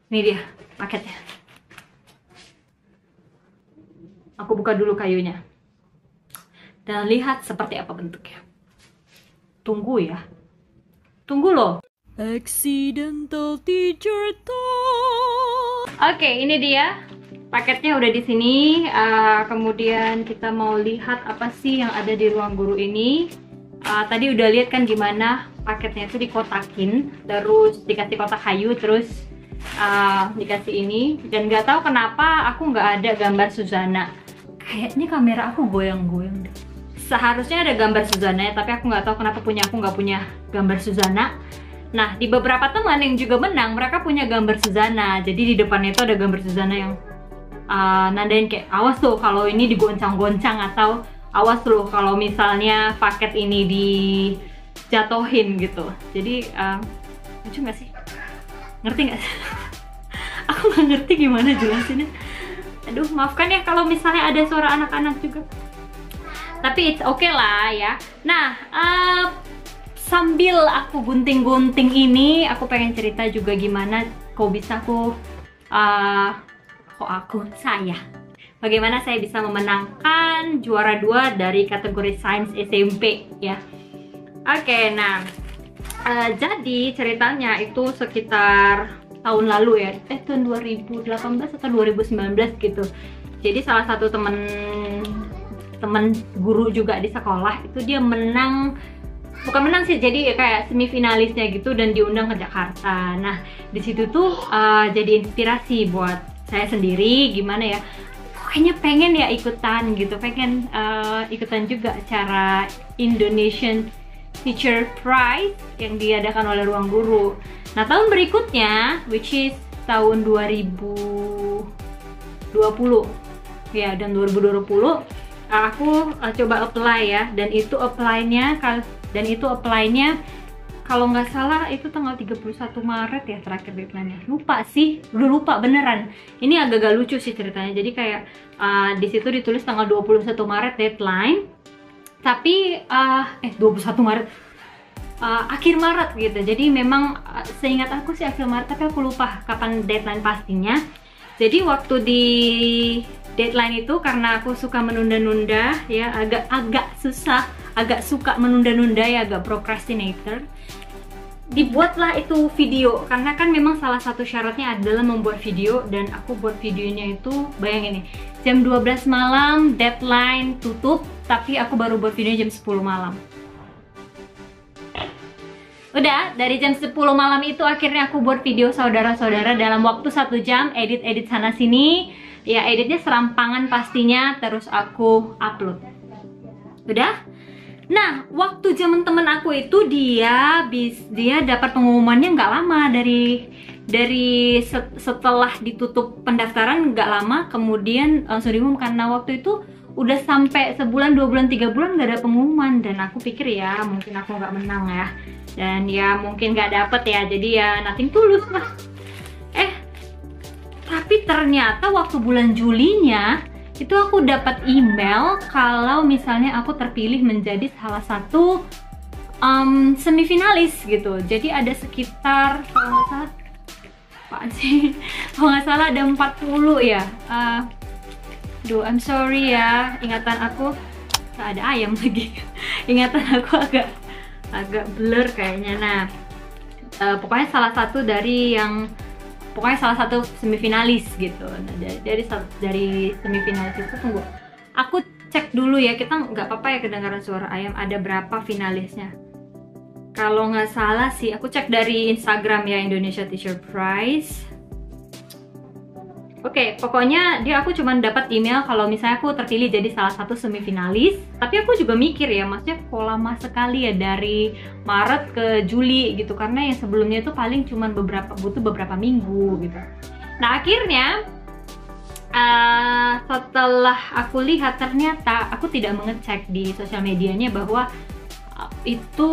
Ini dia paketnya. Aku buka dulu kayunya. Dan lihat seperti apa bentuknya. Tunggu ya. Tunggu loh. Accidental Teacher Talk. Oke, ini dia. Paketnya udah di sini. Kemudian kita mau lihat apa sih yang ada di ruang guru ini. Tadi udah lihat kan gimana paketnya itu dikotakin, terus dikasih kotak kayu, terus dikasih ini. Dan nggak tahu kenapa aku nggak ada gambar Suzana. Kayaknya kamera aku goyang-goyang deh. Seharusnya ada gambar Suzana ya, tapi aku nggak tahu kenapa aku nggak punya gambar Suzana. Nah, di beberapa teman yang juga menang, mereka punya gambar Suzana. Jadi di depannya itu ada gambar Suzana yang nandain kayak awas tuh kalau ini digoncang-goncang, atau awas loh kalau misalnya paket ini dijatohin gitu. Jadi lucu nggak sih? Ngerti nggak sih? Aku nggak ngerti gimana jelasinnya. Aduh, maafkan ya kalau misalnya ada suara anak-anak juga. Tapi it's okay lah ya. Nah, sambil aku gunting-gunting ini, aku pengen cerita juga gimana kok bisa bagaimana saya bisa memenangkan juara 2 dari kategori Sains SMP ya. Oke, nah jadi ceritanya itu sekitar tahun lalu ya, tahun 2018 atau 2019 gitu. Jadi salah satu temen guru juga di sekolah itu dia menang, bukan menang sih, jadi kayak semifinalisnya gitu dan diundang ke Jakarta. Nah, di situ tuh jadi inspirasi buat saya sendiri gimana ya, kayaknya pengen ya ikutan gitu, pengen ikutan juga acara Indonesian Teacher Prize yang diadakan oleh Ruang Guru. Nah, tahun berikutnya, which is tahun 2020 ya, dan 2020 aku coba apply ya, dan itu apply-nya kalau nggak salah itu tanggal 31 Maret ya terakhir deadline-nya. Lupa sih, udah lupa beneran. Ini agak-agak lucu sih ceritanya. Jadi kayak di situ ditulis tanggal 21 Maret deadline, tapi 21 Maret akhir Maret gitu. Jadi memang seingat aku sih akhir Maret, tapi aku lupa kapan deadline pastinya. Jadi waktu di deadline itu, karena aku suka menunda-nunda ya, agak suka menunda-nunda ya, agak procrastinator, dibuatlah itu video. Karena kan memang salah satu syaratnya adalah membuat video, dan aku buat videonya itu, bayangin nih, jam 12 malam deadline tutup, tapi aku baru buat videonya jam 10 malam. Udah, dari jam 10 malam itu akhirnya aku buat video saudara-saudara dalam waktu 1 jam, edit-edit sana sini. Ya, editnya serampangan pastinya, terus aku upload. Udah? Nah, waktu zaman temen aku itu dia dapat pengumumannya nggak lama, setelah ditutup pendaftaran nggak lama, kemudian langsung diumumkan. Nah, waktu itu udah sampai sebulan, 2 bulan, 3 bulan nggak ada pengumuman, dan aku pikir ya mungkin aku nggak menang ya, dan ya mungkin nggak dapet ya, jadi ya nothing tulus lah. Tapi ternyata waktu bulan Julinya itu aku dapat email kalau misalnya aku terpilih menjadi salah satu semifinalis gitu. Jadi ada sekitar, kalau nggak salah ada 40 ya. Duh, I'm sorry ya, ingatan aku nggak ada ayam lagi. Ingatan aku agak blur kayaknya. Nah, pokoknya salah satu semifinalis gitu. Nah, dari semifinalis itu, tunggu, aku cek dulu ya, kita nggak apa-apa ya kedengaran suara ayam. Ada berapa finalisnya? Kalau nggak salah sih, aku cek dari Instagram ya, Indonesia Teacher Prize. Oke, pokoknya aku cuma dapat email kalau misalnya aku terpilih jadi salah satu semifinalis. Tapi aku juga mikir ya, maksudnya kok lama sekali ya dari Maret ke Juli gitu, karena yang sebelumnya itu paling cuma butuh beberapa minggu gitu. Nah, akhirnya setelah aku lihat, ternyata aku tidak mengecek di sosial medianya bahwa itu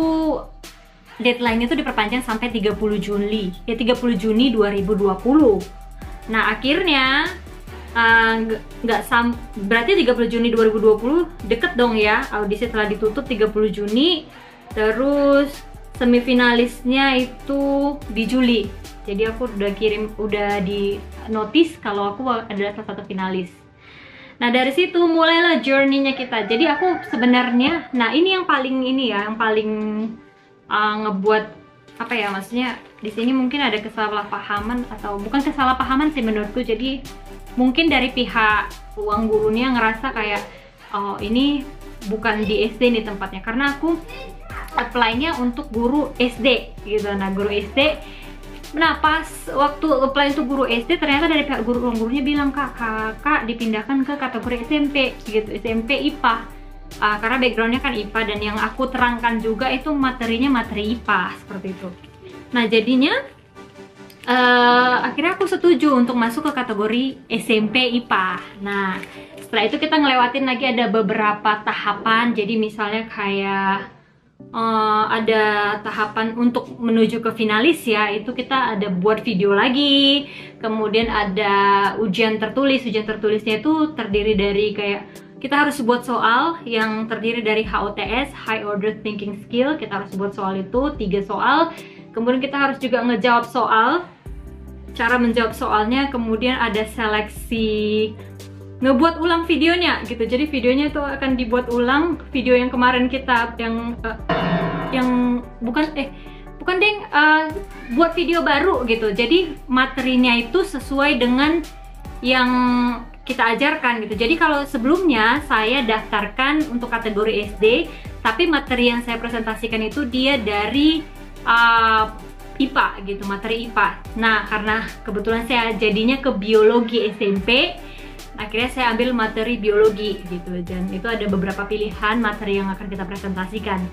deadline-nya itu diperpanjang sampai 30 Juni 2020. Nah, akhirnya berarti 30 Juni 2020 deket dong ya, audisi telah ditutup 30 Juni, terus semifinalisnya itu di Juli. Jadi aku udah di notice kalau aku adalah salah satu finalis. Nah dari situ mulailah journey-nya kita. Jadi aku sebenarnya, nah ini yang paling ngebuat apa ya, maksudnya di sini mungkin ada kesalahpahaman, atau bukan kesalahpahaman sih menurutku. Jadi mungkin dari pihak ruang gurunya ngerasa kayak, oh ini bukan di SD nih tempatnya, karena aku apply-nya untuk guru SD gitu. Nah guru SD, nah pas waktu apply untuk guru SD ternyata dari pihak ruang gurunya bilang, kakak dipindahkan ke kategori SMP gitu, SMP IPA. Karena backgroundnya kan IPA, dan yang aku terangkan juga itu materinya materi IPA seperti itu. Nah jadinya akhirnya aku setuju untuk masuk ke kategori SMP IPA. Nah setelah itu kita ngelewatin lagi ada beberapa tahapan. Jadi misalnya kayak ada tahapan untuk menuju ke finalis ya, itu kita ada buat video lagi, kemudian ada ujian tertulis. Ujian tertulisnya itu terdiri dari kayak kita harus buat soal yang terdiri dari HOTS, High Order Thinking Skill. Kita harus buat soal itu 3 soal, kemudian kita harus juga ngejawab soal, cara menjawab soalnya, kemudian ada seleksi ngebuat ulang videonya gitu. Jadi videonya itu akan dibuat ulang, video yang kemarin kita buat video baru gitu. Jadi materinya itu sesuai dengan yang kita ajarkan gitu. Jadi kalau sebelumnya saya daftarkan untuk kategori SD, tapi materi yang saya presentasikan itu dia dari IPA gitu, materi IPA. Nah karena kebetulan saya jadinya ke biologi SMP, akhirnya saya ambil materi biologi gitu, dan itu ada beberapa pilihan materi yang akan kita presentasikan.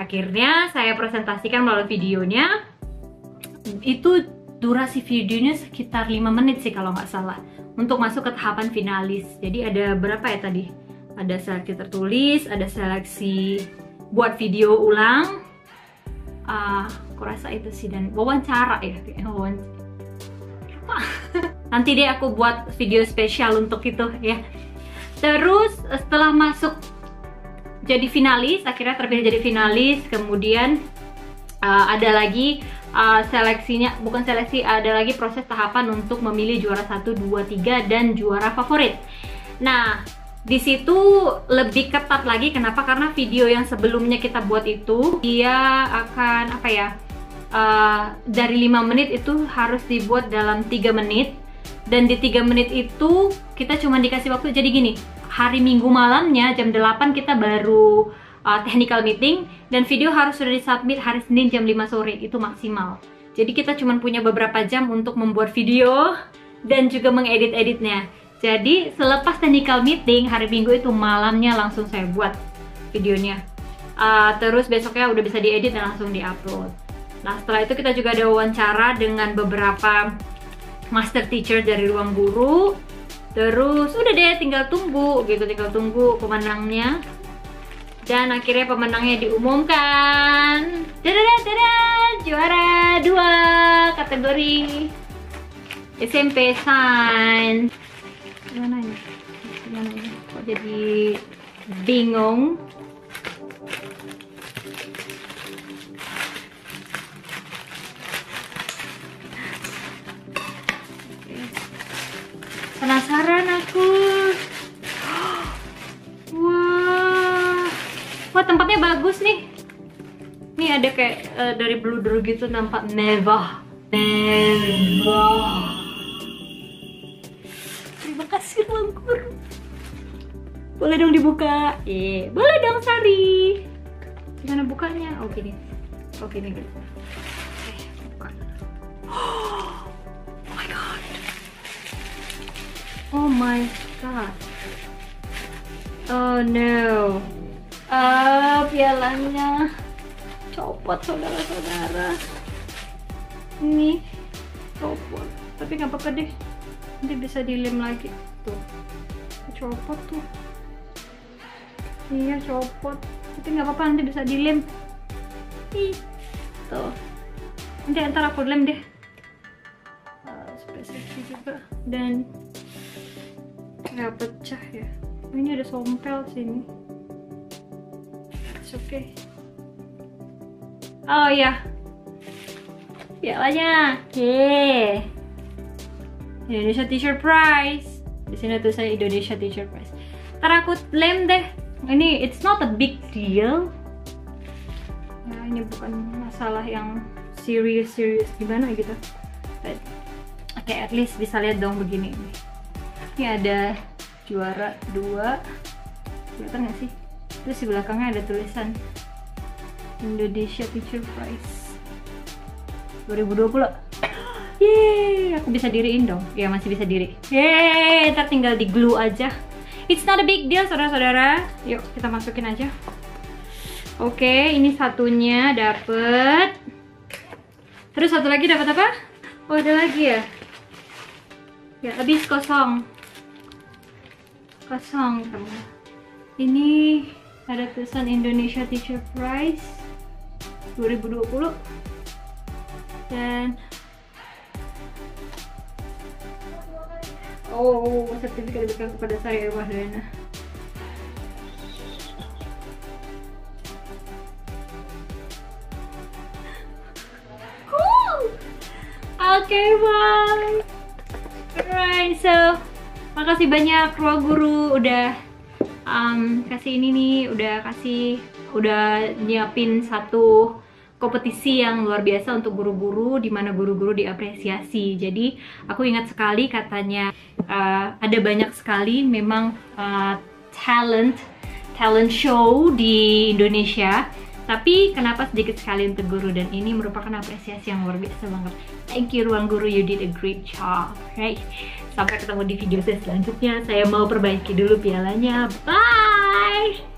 Akhirnya saya presentasikan melalui videonya. Itu durasi videonya sekitar 5 menit sih kalau nggak salah, untuk masuk ke tahapan finalis. Jadi ada berapa ya tadi? Ada seleksi tertulis, ada seleksi buat video ulang, aku rasa itu sih, dan wawancara ya, nanti deh aku buat video spesial untuk itu ya. Terus setelah masuk jadi finalis, akhirnya terpilih jadi finalis, kemudian ada lagi seleksinya, bukan seleksi, ada lagi proses tahapan untuk memilih juara 1, 2, 3 dan juara favorit. Nah di situ lebih ketat lagi. Kenapa? Karena video yang sebelumnya kita buat itu dia akan apa ya, dari 5 menit itu harus dibuat dalam 3 menit, dan di 3 menit itu kita cuma dikasih waktu. Jadi gini, hari Minggu malamnya jam 8 kita baru technical meeting, dan video harus sudah disubmit hari Senin jam 5 sore, itu maksimal. Jadi kita cuma punya beberapa jam untuk membuat video dan juga mengedit-editnya. Jadi selepas technical meeting hari Minggu itu malamnya langsung saya buat videonya. Terus besoknya udah bisa diedit dan langsung diupload. Nah setelah itu kita juga ada wawancara dengan beberapa master teacher dari ruang guru. Terus udah deh, tinggal tunggu gitu, tinggal tunggu pemenangnya. Dan akhirnya pemenangnya diumumkan. Dadah, juara 2 kategori SMP Science. Gimana ya? Kok jadi bingung? Penasaran aku. Wah tempatnya bagus nih. Nih ada kayak dari bludru gitu, nampak mewah. Terima kasih ruang guru. Boleh dong dibuka? Boleh dong Sari. Gimana bukanya? Oh gini. Oh gini gitu. Buka. Oh my god. Oh my god. Oh no. Pialanya copot saudara-saudara. Ini copot. Tapi nggak apa-apa deh. Nanti bisa dilem lagi. Tuh. Copot tuh. Iya copot. Tapi nggak apa-apa, nanti bisa dilem. Tuh. Nanti ntar aku lem deh. Spesifikasi juga. Dan nggak pecah ya. Ini ada sompel sini. It's okay. Oh ya. pialanya. Yeay. Indonesia Teacher Prize. Di sini tuh saya Indonesia Teacher Prize. Ntar aku lem deh. Ini it's not a big deal. Ya, ini bukan masalah yang serius gimana gitu. But, oke, at least bisa lihat dong begini. Ini ada juara 2. Kelihatan nggak sih? Terus di belakangnya ada tulisan Indonesia Teacher Prize 2020. Yeay, aku bisa diriin dong. Ya, masih bisa diri. Yeay, ntar tinggal di glue aja. It's not a big deal, saudara-saudara. Yuk, kita masukin aja. Oke, ini satunya dapet. Terus satu lagi dapat apa? Oh, ada lagi ya? Ya, habis kosong. Kosong, teman. Ini ada tulisan Indonesia Teacher Prize 2020 dan sertifikat diberikan kepada saya Wahdana. Cool. Okay, bye. Alright, so makasih banyak Ruang Guru udah kasih ini nih, udah nyiapin satu kompetisi yang luar biasa untuk guru-guru, di mana guru-guru diapresiasi. Jadi aku ingat sekali katanya ada banyak sekali memang talent show di Indonesia, tapi kenapa sedikit sekali untuk guru, dan ini merupakan apresiasi yang luar biasa banget. Thank you Ruang Guru, you did a great job. Right? Sampai ketemu di video saya selanjutnya. Saya mau perbaiki dulu pialanya. Bye!